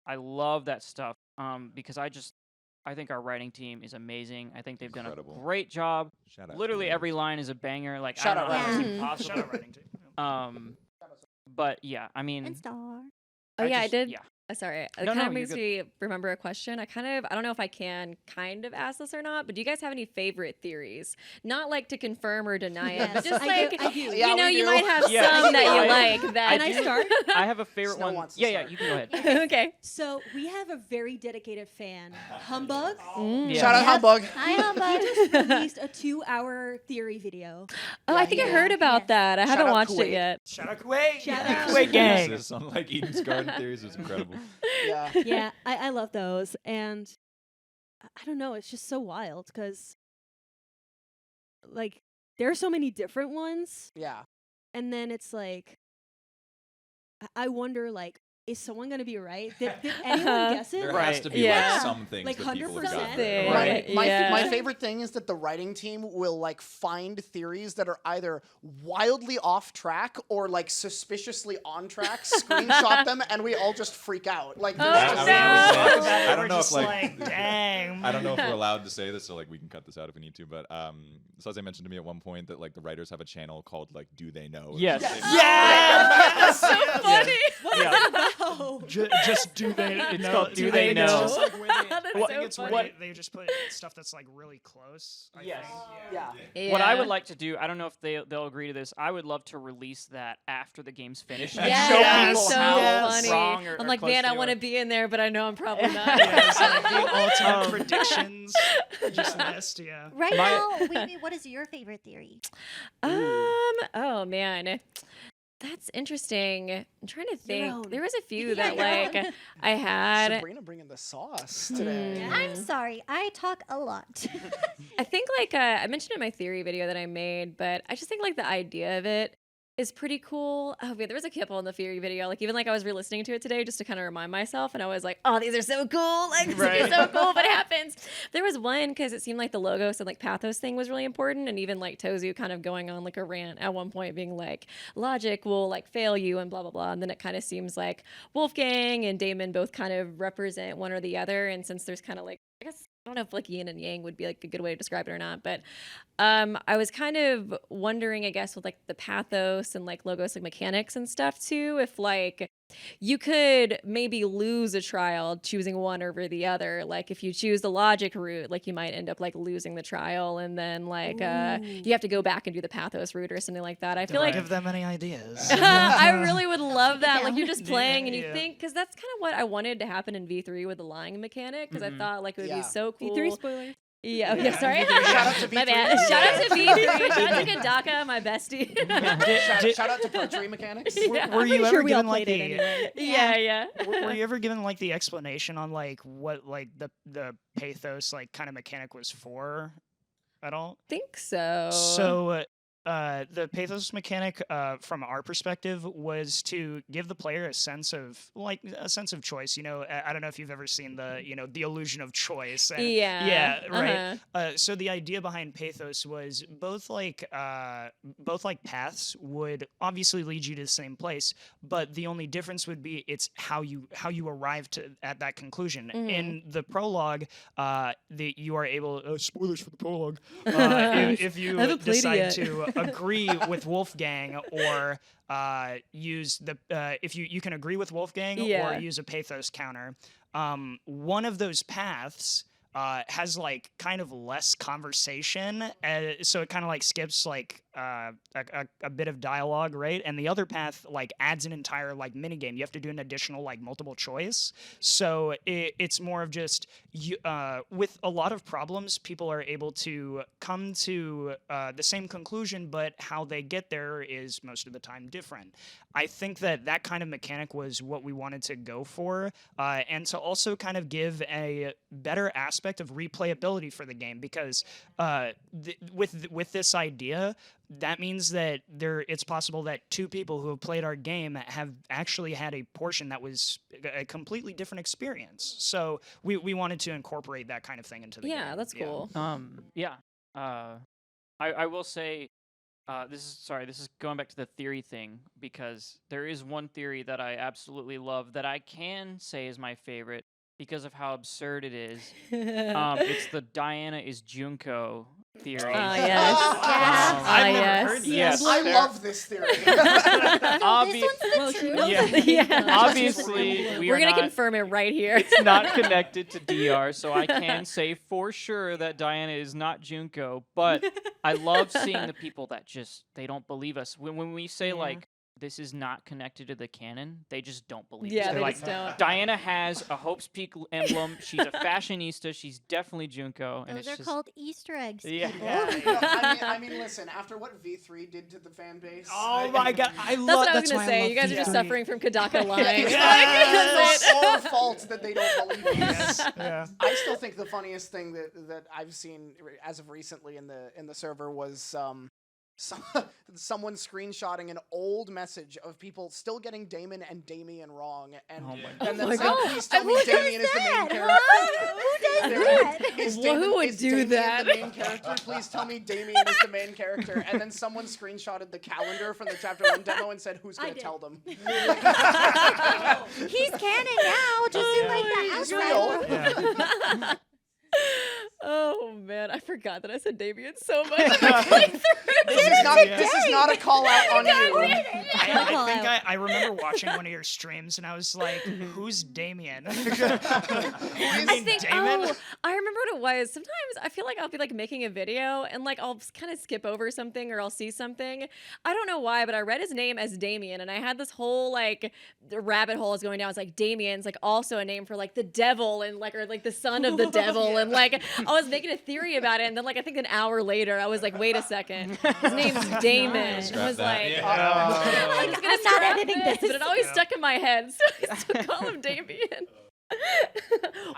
I love that stuff because I think our writing team is amazing. I think they've done Incredible. a great job. Shout out Literally to every line is a banger. Like Shout I out don't know how writing it's team. possible. Shout out writing too. But yeah, I mean, And Star. Oh yeah, I just- did. Yeah. Sorry, it No, kind no, of you're makes good. me remember a question. I don't know if I can kind of ask this or not, but do you guys have any favorite theories? Not like to confirm or deny it, but Yes, just I do- like I do. Yeah, you know, we you do. might have Yeah. some that you I- like. That Can I start? I have a favorite Snow one. wants to Yeah, start. you can go ahead. Okay. So we have a very dedicated fan, Humbug. Yeah. Shout out Yep. Humbug. Hi, Humbug. Released a 2-hour theory video. Oh, I think I Yeah. heard about Yes. that. I Shout haven't out watched Kuwait. it yet. Shout out Kuwait. Shout out. Kuwait gang. This on like Eden's Garden Theories is incredible. Yeah. Yeah, I love those, and I don't know, it's just so wild because like there are so many different ones, Yeah. and then it's like I wonder like is someone gonna be right? Did anyone guess it? There Right. has to be Yeah. like some things Like that people have 100%? gotten. Something. Right. My favorite thing is that the writing team will like find theories that are either wildly off track or like suspiciously on track, screenshot them, and we all just freak out. Like, there's Oh, just- no. I don't We're know if just like dang. I don't know if we're allowed to say this, so like we can cut this out if we need to. But Saze mentioned to me at one point that like the writers have a channel called like Do They Know? or Yes. something. That's so funny. Oh. Just do they It's know? called Do They Know? Just like where they, That's I so think it's where funny. they just put stuff that's like really close. I Yes. think. yeah. What I Yeah. would like to do, I don't know if they'll agree to this. I would love to release that after the game's finished and Yeah, show that'd be people so how funny. wrong or I'm like, close man, they I want to were. be in there, but I know I'm probably not. Yeah, it's like the ultimate predictions. Just list, yeah. Right My- now, wait, what is your favorite theory? Oh man. That's interesting. I'm trying to think. own. There was a few Yeah, that your like own. I had. Sabrina bringing the sauce today. I'm sorry, I talk a lot. I think like I mentioned in my theory video that I made, but I just think like the idea of it is pretty cool. Oh man, there was a couple in the theory video. Like even like I was re-listening to it today just to kind of remind myself, and I was like, oh, these are so cool. Like this Right. is so cool if it happens. There was one because it seemed like the logos and like pathos thing was really important, and even like Tozu kind of going on like a rant at one point, being like, logic will like fail you and blah blah blah. And then it kind of seems like Wolfgang and Damon both kind of represent one or the other, and since there's kind of like I guess I don't know if like yin and yang would be like a good way to describe it or not, but I was kind of wondering, I guess, with like the pathos and like logos like mechanics and stuff too, if like you could maybe lose a trial choosing one over the other. Like if you choose the logic route, like you might end up like losing the trial, and then like you have to go back and do the pathos route or something like that. I feel Don't like give them any ideas. I really would love that. Like down. you're just playing and you Yeah. think, because that's kind of what I wanted to happen in V3 with the lying mechanic, because I thought like it would Yeah. be so cool. V3 spoiler. Yeah, okay, sorry. Shout out to My V3. bad. Shout out to V3. Shout out to Gadaka, my bestie. Shout out to Perjury Mechanics. Yeah. Were you Pretty ever sure we all given like played the it anyway. yeah. were you ever given like the explanation on like what like the pathos like kind of mechanic was for at all? Think so. So the pathos mechanic, from our perspective, was to give the player a sense of choice. You know, I don't know if you've ever seen the illusion of choice. And, Yeah. Yeah. Right. Uh-huh. So the idea behind pathos was both like paths would obviously lead you to the same place, but the only difference would be it's how you arrive at that conclusion. In the prologue, you are able spoilers for the prologue. If you I haven't played it decide yet. to agree with Wolfgang or use the if you can agree with Wolfgang Yeah. or use a pathos counter. One of those paths has like kind of less conversation, so it kind of like skips like a bit of dialogue, right? And the other path like adds an entire like mini game. You have to do an additional like multiple choice. So it's more of just with a lot of problems, people are able to come to the same conclusion, but how they get there is most of the time different. I think that kind of mechanic was what we wanted to go for, and to also kind of give a better aspect of replayability for the game, because with this idea, that means that it's possible that two people who have played our game have actually had a portion that was a completely different experience. So we wanted to incorporate that kind of thing into the game. Yeah, that's cool. I will say, this is going back to the theory thing, because there is one theory that I absolutely love that I can say is my favorite because of how absurd it is. It's the Diana is Junko theory. Yes. I've never yes. heard this. Yes. I there- love this theory. Obvi- This one's the truth. Yeah. Obviously, We're gonna not, confirm it right here. It's not connected to DR, so I can say for sure that Diana is not Junko. But I love seeing the people that just they don't believe us when we say like this is not connected to the canon. They just don't believe us. Yeah, They're they like, just don't. Diana has a Hope's Peak emblem. She's a fashionista. She's definitely Junko, and Those it's are just called Easter eggs. Yeah. people. I mean, listen. After what V3 did to the fan base, Oh my god, That's what I was gonna say. You guys are just suffering from Kadaka lying. It's That's not our fault that they don't believe us. Yeah. I still think the funniest thing that I've seen as of recently in the server was someone screenshotting an old message of people still getting Damon and Damien wrong, and Oh my and God. then Oh saying, my please tell me Who Damien does is the main that, character. huh? Who does They're that? like, is Who Damon, would is do Damien that? the main character? Please tell me Damien is the main character. And then someone screenshotted the calendar from the chapter 1 demo and said, who's I going to did. tell them? He's canon now, just in like the He's outline. real. Oh man, I forgot that I said Damien so much. in my playthrough. This is not a call out on you. I think I remember watching one of your streams and I was like, who's Damien? I think. Damon? Oh, I remember what it was. Sometimes I feel like I'll be like making a video and like I'll kind of skip over something or I'll see something. I don't know why, but I read his name as Damien, and I had this whole like the rabbit hole I was going down. It's like Damien's like also a name for like the devil and like or like the son of the devil, and like I was making a theory about it, and then like I think an hour later I was like, wait a second, his name's Damon. I Scrap was that. like. Yeah. I'm just gonna I'm not scrap editing this, this. but it always stuck in my head, so I still call him Damien.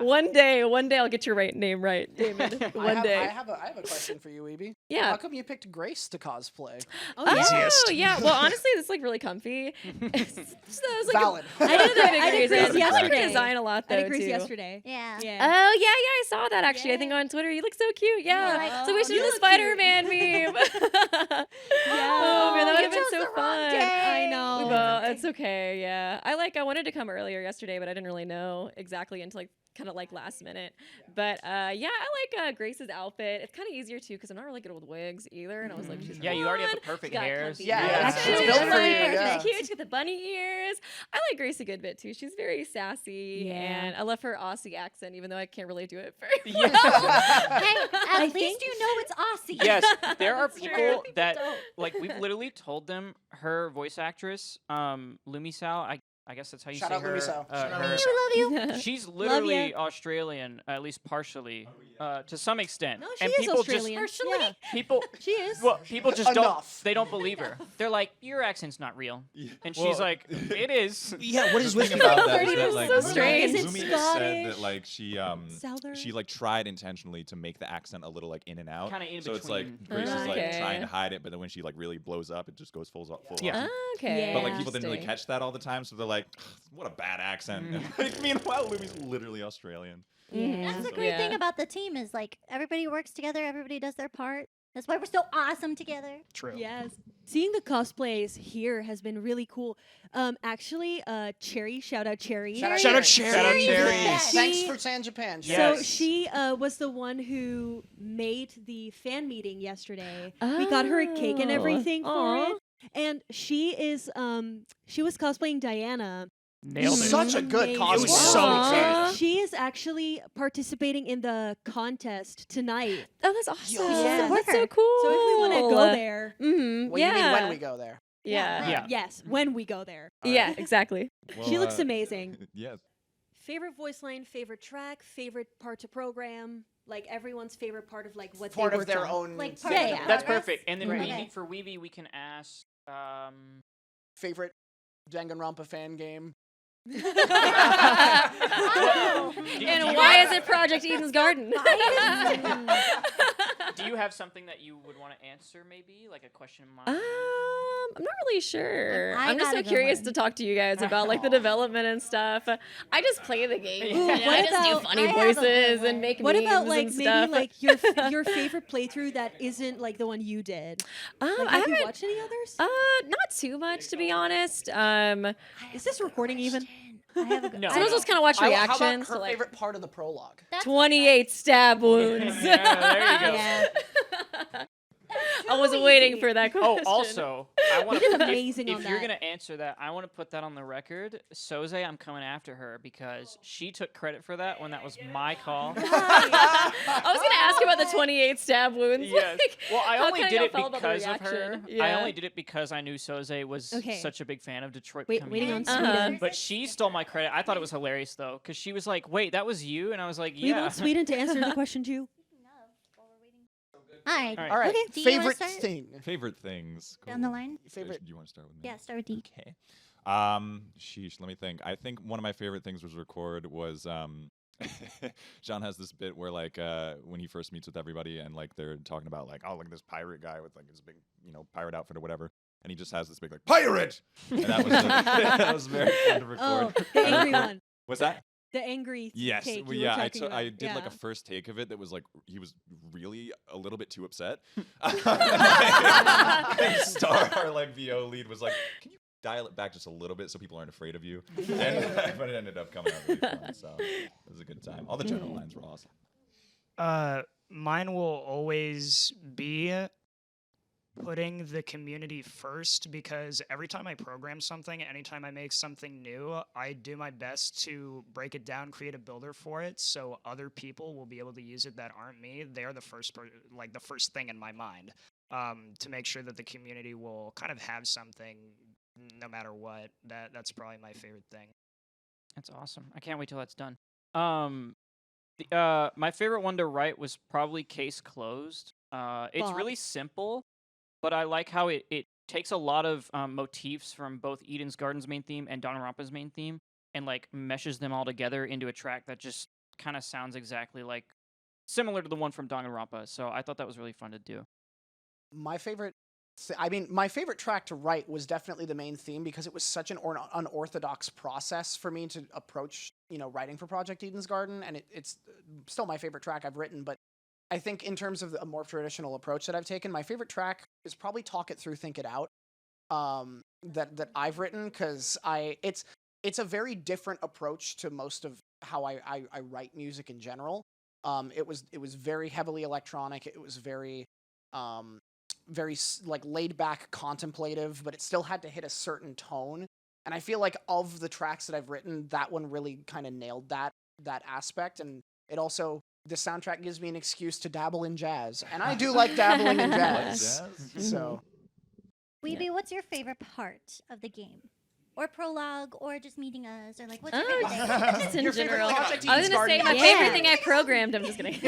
one day I'll get your name right, Damon. One day. I have a question for you, Weeby. Yeah. How come you picked Grace to cosplay? Oh, yeah. Easiest. Yeah. Well, honestly, this is like really comfy. So it was, like, Valid. I did the big I did reason. Grace I like her yesterday. design a lot, though. I did Grace too. yesterday. Yeah. Yeah. Oh yeah, I saw that actually. I think Yeah. on Twitter, you look so cute. Yeah. like, So we should you do the look Spider-Man meme. Oh man, that would you have been chose so the wrong fun. day. I know. We both- it's okay. Yeah, I wanted to come earlier yesterday, but I didn't really know exactly until like kind of like last minute. But yeah, I like Grace's outfit. It's kind of easier too because I'm not really good with wigs either. And I was like, she's Yeah, you already have the fun. perfect She's got hairs. comfy Yeah, ears, it's too. built for Like, you, she's yeah. cute. She's got the bunny ears. I like Grace a good bit too. She's very sassy, Yeah. and I love her Aussie accent, even though I can't really do it very Yeah. Hey, at I least think- you know it's Aussie. Yes, there are That's true. people that don't. like we've literally told them her voice actress, Lumisao, I guess that's how you Shout say out her. Lumisao. Shout out her- Lumisao. We love you. She's ya. literally Australian, at least partially, to some extent. No, she and is people Australian. Partially? Yeah, people, she is. well, people just don't. Enough. They don't believe her. They're like, your accent's not real, and she's Well- like, it is. Yeah, what is The with thing you? about that is Pretty that was like so Lumi- strange. Is it Lumi has said that Scottish? like Southern? she like tried intentionally to make the accent a little like in and out. Kinda in so it's like between. Grace is like Okay. trying to hide it, but then when she like really blows up, it just goes full Yeah. on. Okay. But like Yeah. people didn't really Interesting. catch that all the time, so they're like, "What a bad accent." And, like, meanwhile, Lumi's literally Australian. Mhm. That's the So- great thing Yeah. about the team is like everybody works together, everybody does their part. That's why we're so awesome together. True. Yes. Seeing the cosplays here has been really cool. Actually, Cherry, shout out Cherry. Shout out Shout out Cherry. Shout out Cherry. Cherry. Yes. Thanks She- for San Japan. Yeah. So Yes. she was the one who made the fan meeting yesterday. We got her a cake and Oh. everything for Aw. it. And she is she was cosplaying Diana. Nailed it. Such a good Amazing. cosplay. It was so Aw. good. She is actually participating in the contest tonight. Oh, that's awesome. Yeah. That's so Support her. cool. So if we want to go there, Mm-hmm. Well, yeah. you mean when we go there? Yeah. Yeah. yes, when we go there. Yeah, exactly. She looks amazing. Yes. Favorite voice line, favorite track, favorite part to program, like everyone's favorite part of like what Part they of worked their on. own. Like part of the Yeah. That's progress? perfect. And then Right. for Weeby, we can ask. favorite Danganronpa fan game. Wow. And why is it Project Eden's Garden? Do you have something that you would want to answer? Maybe like a question in mind. I'm not really sure. I I'm just got so a good curious one. to talk to you guys about like the development and stuff. I just play the game. Ooh, and what I just do about- funny I have a good voices one. and make What memes about like and maybe stuff. like your favorite playthrough that isn't like the one you did? Like, I have you haven't watched any others? not too much to be honest. Is this recording even? I have a good No. Sometimes I'll just kind of watch How about reactions her to like favorite part of the prologue? That's 28 stab wounds. Yeah, there you go. Yeah. I was waiting for that question. Oh, also, I want did to. amazing If on you're that. gonna answer that, I want to put that on the record. Soze, I'm coming after her because she took credit for that when that was my call. I was gonna ask about the 28 stab wounds. Yes. Like, Well, I how only kinda did y'all it felt about the because of her. reaction. I Yeah. only did it because I knew Soze was Okay. such a big fan of Detroit. Wait, Become waiting Human. on Uh-huh. Sweden. But she stole my credit. I thought it was hilarious though, because she was like, "Wait, that was you," and I was like, We "Yeah." want Sweden to answer the question too. All right. All right. All right. Okay. Do you wanna Favorite start? thing. Favorite things. Down the line? Favorite. Do you want to start with me? Yeah, start with D. Okay. Sheesh. Let me think. I think one of my favorite things was record was John has this bit where like when he first meets with everybody and like they're talking about like, oh, look at this pirate guy with like his big, pirate outfit or whatever. And he just has this big like pirate. And that was that was very fun to record. Oh, the angry one. What's that? The angry Yes. cake Well, you were yeah, talking about. I did like Yeah. a first take of it that was like he was really a little bit too upset. Star, our like VO lead, was like, "Can you dial it back just a little bit so people aren't afraid of you?" And but it ended up coming out really fun. So it was a good time. All the general lines were awesome. Mine will always be putting the community first, because every time I program something, anytime I make something new, I do my best to break it down, create a builder for it, so other people will be able to use it that aren't me. They're the first, the first thing in my mind, to make sure that the community will kind of have something no matter what. That's probably my favorite thing. That's awesome. I can't wait till that's done. My favorite one to write was probably Case Closed. It's Bob. really simple, but I like how it takes a lot of motifs from both Eden's Garden's main theme and Danganronpa's main theme and like meshes them all together into a track that just kind of sounds exactly like similar to the one from Danganronpa. So I thought that was really fun to do. My favorite my favorite track to write was definitely the main theme, because it was such an unorthodox process for me to approach, writing for Project Eden's Garden, and it's still my favorite track I've written. But I think in terms of a more traditional approach that I've taken, my favorite track is probably Talk It Through, Think It Out, that I've written, because it's a very different approach to most of how I write music in general. It was very heavily electronic. It was very like laid back, contemplative, but it still had to hit a certain tone. And I feel like of the tracks that I've written, that one really kind of nailed that aspect. And it also, the soundtrack gives me an excuse to dabble in jazz, and I do like dabbling in jazz. So, Weeby, what's your favorite part of the game? Or prologue, or just meeting us, or like, what's your Oh, favorite thing? just in Your favorite general. Project I was Eden's gonna say Garden? my favorite Yeah. thing I programmed. I'm just kidding.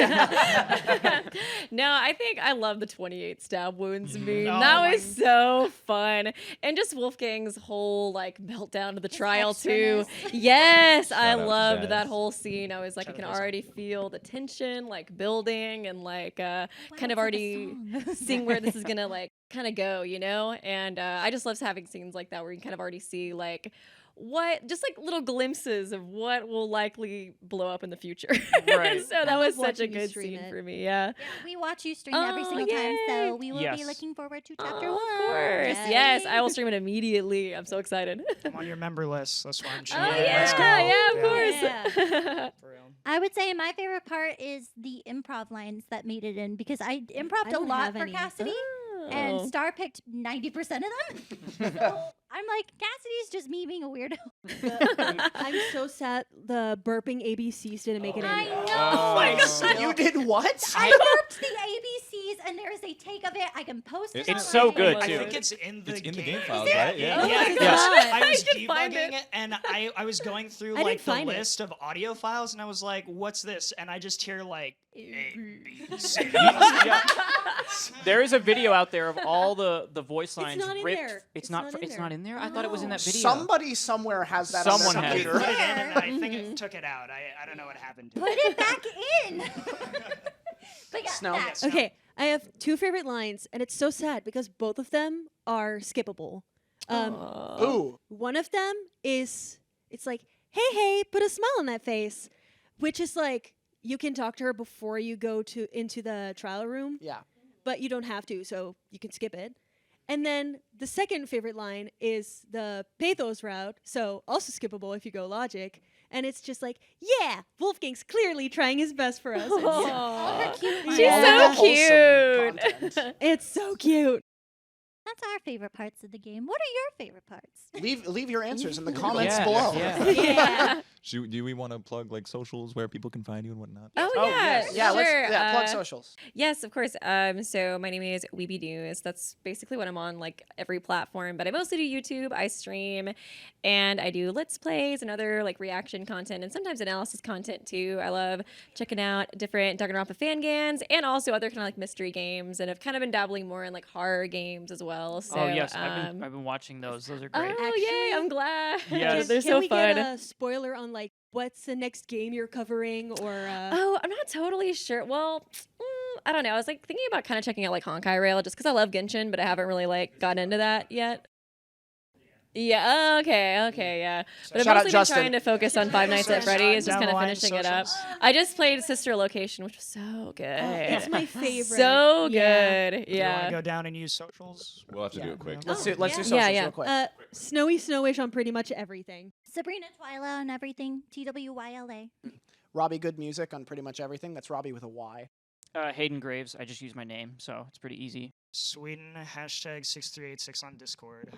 No, I think I love the 28 stab wounds meme. Oh That my- was so fun, and just Wolfgang's whole like meltdown to the His trial too. extraness. Yes, I Shout out to loved Jazz. that whole scene. I was like, Shout I can out to Jazz. already feel the tension like building, and like Wow, kind of it's like a already song. seeing where this is gonna like kind of go, And I just love having scenes like that where you can kind of already see like what, just like little glimpses of what will likely blow up in the future. Right. So that I was love such a watching you good stream scene it. for me. Yeah. Yeah, we watch you stream every Oh, single time, so yay. we will Yes. be looking forward to chapter Oh, 1. of course. Yes, I will stream it immediately. I'm so excited. I'm on your member list. That's why I'm Oh cheating. yeah, Let's go. yeah, of course. For real. I would say my favorite part is the improv lines that made it in, because I improved a don't lot have for any. Cassidy, Oh. and Star picked 90% of them. So I'm like, Cassidy's just me being a weirdo. I'm so sad the burping ABCs didn't make it in. I know. Oh my God. You did what? I burped the ABCs, and there is a take of it. I can post it. It's so online. good, I too. think it's in the It's in the game. game files, Is it? right? Yeah. Oh, Yeah, it's yes. not. I was I should find debugging it. it, and I was going through I like didn't the find it. list of audio files, and I was like, "What's this?" And I just hear like A, B, C. Yeah. There is a video out there of all the voice lines not in ripped. there. It's It's not. not in It's there. not in there. I thought it was in that video. Somebody somewhere has that Someone on their has I computer. put it in, and I think Mhm. it took it out. I don't know what happened to Put it. it back in. But yeah, Snow. that. Okay, I have two favorite lines, and it's so sad because both of them are skippable. Aw. Ooh. One of them is, it's like, hey, put a smile on that face, which is like, you can talk to her before you go into the trial room, Yeah. but you don't have to, so you can skip it. And then the second favorite line is the pathos route, so also skippable if you go logic. And it's just like, yeah, Wolfgang's clearly trying his best for us. It's, All her cute She's lines. so Wholesome cute. content. it's so cute. That's our favorite parts of the game. What are your favorite parts? Leave your answers in the comments Yeah, below. yeah. Yeah. Do we want to plug like socials where people can find you and whatnot? Oh, Oh, yeah, yes. Yeah, sure. plug socials. Yes, of course. So my name is Weeby News. That's basically what I'm on like every platform, but I mostly do YouTube. I stream, and I do Let's Plays and other like reaction content, and sometimes analysis content too. I love checking out different Danganronpa fangams and also other kind of like mystery games, and I've kind of been dabbling more in like horror games as well. So, Oh yes, I've been watching those. Those are great. Oh yay! Actually, I'm glad. Yes. They're Can so we fun. get a spoiler on like what's the next game you're covering, or Oh, I'm not totally sure. Well, I don't know. I was like thinking about kind of checking out like Honkai Rail just because I love Genshin, but I haven't really like gotten into that yet. Yeah. Okay. Yeah. But Shout I've out mostly been Justin. trying to focus on Five Nights at Freddy's, just Down kind the of line, finishing it up. socials. I just played Sister Location, which was so good. it's my favorite. So Yeah. good. Do you want to Yeah. go down and use socials? We'll have to do it quick. Let's Oh, do let's yeah. do socials Yeah. real quick. Snowy Snowish on pretty much everything. Sabrina Twyla on everything. TWYLA. Robbie Good Music on pretty much everything. That's Robbie with a Y. Hayden Graves. I just use my name, so it's pretty easy. Sweden #6386 on Discord.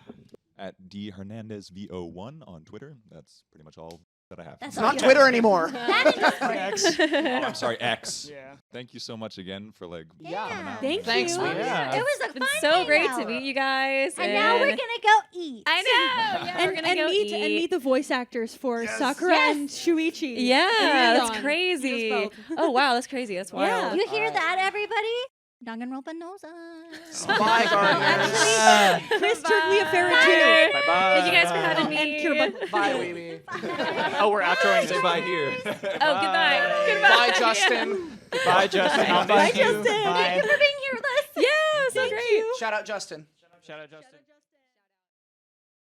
At D Hernandez VO1 on Twitter. That's pretty much all that I have. That's It's all not you Twitter anymore. That and Discord. X. Oh, I'm sorry, X. Yeah. Thank you so much again for like Yeah. coming out. Thank Thanks, you. man. Yeah. It was a It's been fun so great to hangout. meet you guys. And now we're gonna go eat. I know. Yeah, we're gonna and go meet eat. and meet the voice actors for Yes. Sakura Yes. and Shuichi. Yeah, and that's Rion. crazy. He does both. Oh wow, that's crazy. That's Yeah. wild. You hear Alright. that, everybody? Danganronpa knows us. Bye, Gardeners. Chris turned me a ferret Bye. too. Bye bye. Thank you guys for having And me. Kirba. Bye, Weeby. Oh, we're outroing. Say bye here. Oh, goodbye. Goodbye. Bye, Justin. Bye, Justin. I'll Bye, miss you. Justin. Bye. Thank you for being here with us. Yeah, so Thank great. you. Shout out Justin. Shout out, Justin.